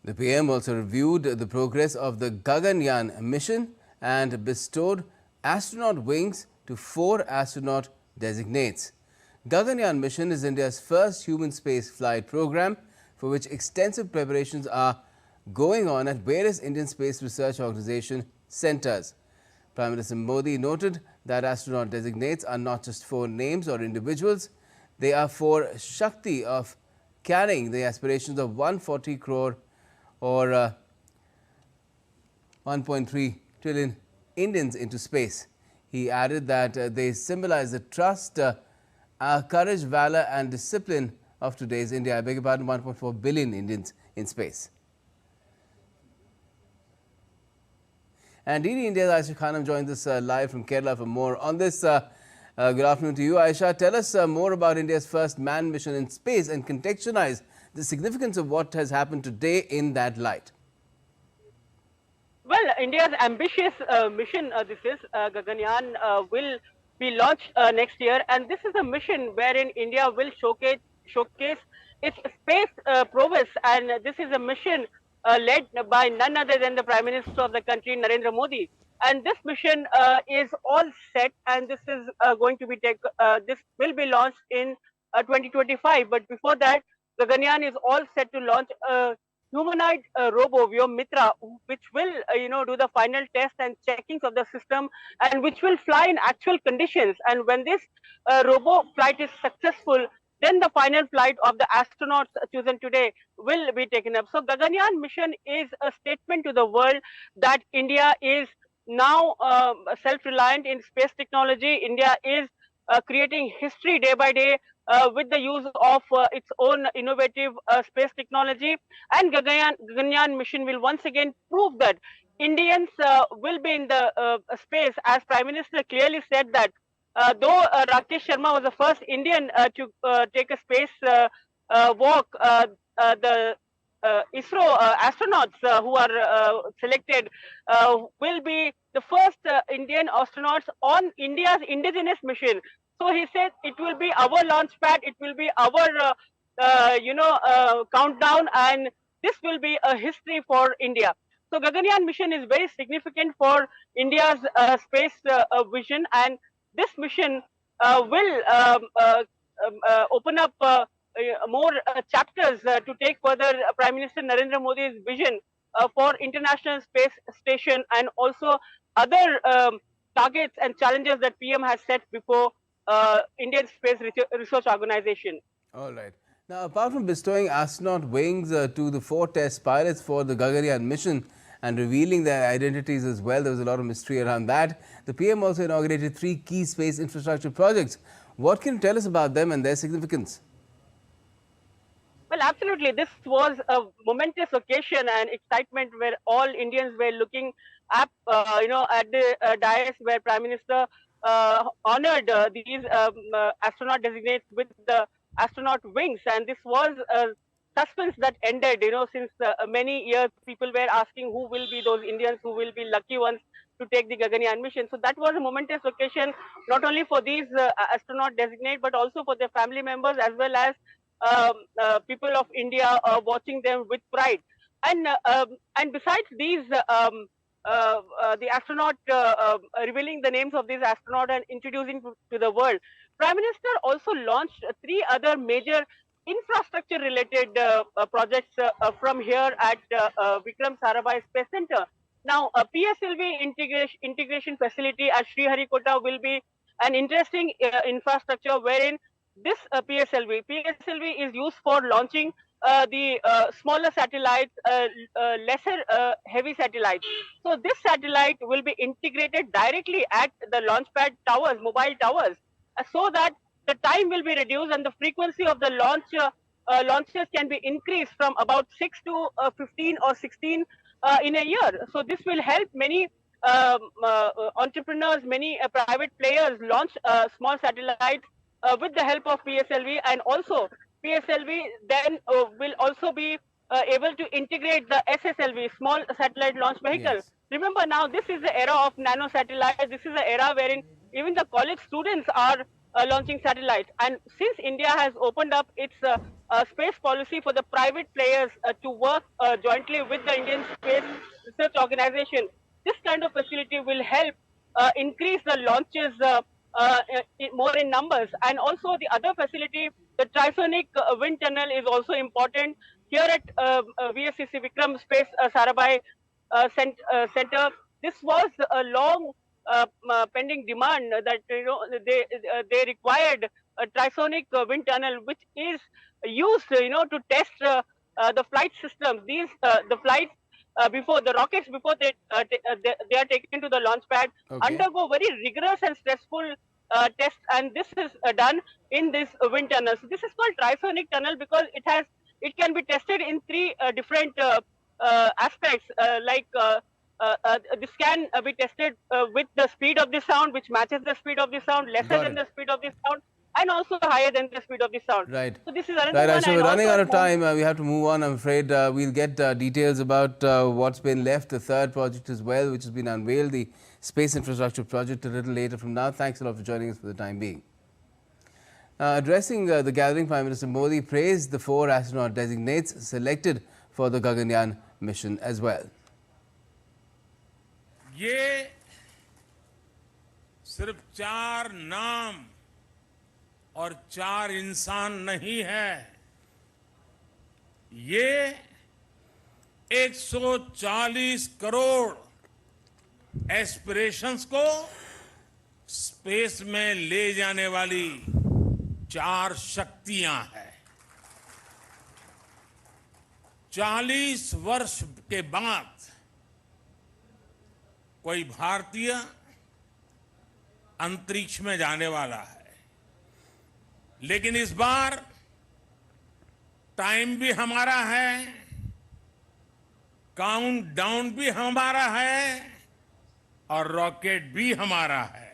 The PM also reviewed the progress of the Gaganyaan mission and bestowed astronaut wings to 4 astronaut designates. Gaganyaan mission is India's first human space flight program for which extensive preparations are going on at various Indian Space Research Organization centers. Prime Minister Modi noted that astronaut designates are not just 4 names or individuals, they are for Shakti of carrying the aspirations of 140 crore or 1.3 trillion Indians into space. He added that they symbolize the trust, courage, valor and discipline of today's India. I beg your pardon, 1.4 billion Indians in space. And DD India's Aisha Khanam joins us live from Kerala for more on this. Good afternoon to you, Aisha. Tell us more about India's first manned mission in space and contextualize the significance of what has happened today in that light. Well, India's ambitious mission, this is Gaganyaan, will be launched next year, and this is a mission wherein India will showcase its space prowess, and this is a mission led by none other than the Prime Minister of the country, Narendra Modi. And this mission is all set, and this is going to be this will be launched in 2025. But before that, Gaganyaan is all set to launch a humanoid robo Mitra, which will do the final test and checkings of the system, and which will fly in actual conditions. And when this robo flight is successful, then the final flight of the astronauts chosen today will be taken up. So Gaganyaan mission is a statement to the world that India is now self-reliant in space technology. India is creating history day by day with the use of its own innovative space technology. And Gaganyaan mission will once again prove that Indians will be in the space, as Prime Minister clearly said that though Rakesh Sharma was the first Indian to take a space walk, the ISRO astronauts who are selected will be the first Indian astronauts on India's indigenous mission. So he said it will be our launch pad, it will be our countdown, and this will be a history for India. So Gaganyaan mission is very significant for India's space vision, and this mission will open up more chapters to take further Prime Minister Narendra Modi's vision for International Space Station and also other targets and challenges that PM has set before Indian Space Research Organization. All right. Now, apart from bestowing astronaut wings to the 4 test pilots for the Gaganyaan mission and revealing their identities as well, there was a lot of mystery around that. The PM also inaugurated 3 key space infrastructure projects. What can you tell us about them and their significance? Well, absolutely. This was a momentous occasion and excitement where all Indians were looking at, at the dais where Prime Minister honored these astronaut designates with the astronaut wings. And this was a suspense that ended, since many years people were asking who will be those Indians who will be lucky ones to take the Gaganyaan mission. So that was a momentous occasion, not only for these astronaut designates, but also for their family members as well as people of India watching them with pride. And besides these, the astronaut revealing the names of these astronauts and introducing to the world, Prime Minister also launched 3 other major infrastructure-related projects from here at Vikram Sarabhai Space Center. Now, a PSLV integration facility at Sriharikota will be an interesting infrastructure wherein this PSLV is used for launching the smaller satellites, lesser heavy satellites. So this satellite will be integrated directly at the launch pad towers, mobile towers, so that the time will be reduced and the frequency of the launches can be increased from about 6 to 15 or 16 in a year. So this will help many entrepreneurs, many private players launch small satellites with the help of PSLV, and also PSLV then will also be able to integrate the SSLV, small satellite launch vehicle. Yes. Remember, now this is the era of nano satellites. This is the era wherein even the college students are launching satellites. And since India has opened up its space policy for the private players to work jointly with the Indian Space Research Organization. This kind of facility will help increase the launches more in numbers. And also the other facility, the trisonic wind tunnel is also important. Here at VSCC Vikram Space Sarabhai Center, this was a long pending demand that they required a trisonic wind tunnel, which is used to test the flight systems. These the flights before the rockets before they are taken to the launch pad Okay. undergo very rigorous and stressful tests, and this is done in this wind tunnel. So this is called trisonic tunnel because it can be tested in three different aspects. This can be tested with the speed of the sound, which matches the speed of the sound, lesser Got than it. the speed of the sound, and also higher than the speed of the sound. Right. So this is another Right, one. so And we're running also out of time. We have to move on. I'm afraid we'll get details about what's been left, the third project as well, which has been unveiled, the space infrastructure project, a little later from now. Thanks a lot for joining us for the time being. Addressing the gathering, Prime Minister Modi praised the 4 astronaut designates selected for the Gaganyaan mission as well. ये सिर्फ 4 नाम और 4 इंसान नहीं है, ये 140 crore aspirations को space में ले जाने वाली 4 शक्तियां हैं। 40 वर्ष के बाद कोई भारतीय अंतरिक्ष में जाने वाला है, लेकिन इस बार टाइम भी हमारा है, काउंटडाउन भी हमारा है और रॉकेट भी हमारा है।